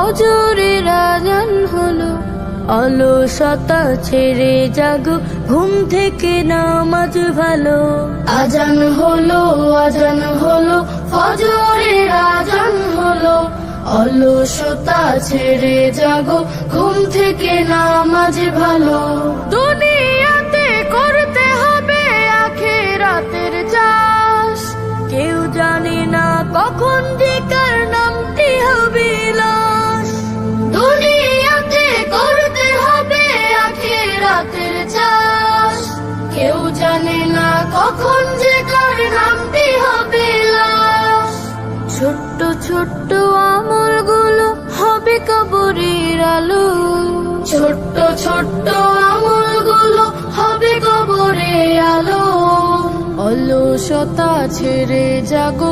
ফজরের আজান হলো, অলসতা ছেড়ে জাগো, ঘুম থেকে নামাজ ভালো। আজান হলো, আজান হলো, ফজরের আজান হলো, অলসতা ছেড়ে জাগো, ঘুম থেকে নামাজ ভালো। দুনিয়াতে করতে হবে আখিরাতের চাষ, কেউ জানে না কখন যে কার নামটি হবে লাশ। দুনিয়াতে করতে হবে আখিরাতের চাষ, কেউ জানে না কখন যে কার নামটি হবে লাশ। ছোট্ট ছোট্ট আমলগুলো হবে কবরের আলো, ছোট্ট ছোট্ট আমলগুলো হবে কবরের আলো। অলসতা ছেড়ে জাগো,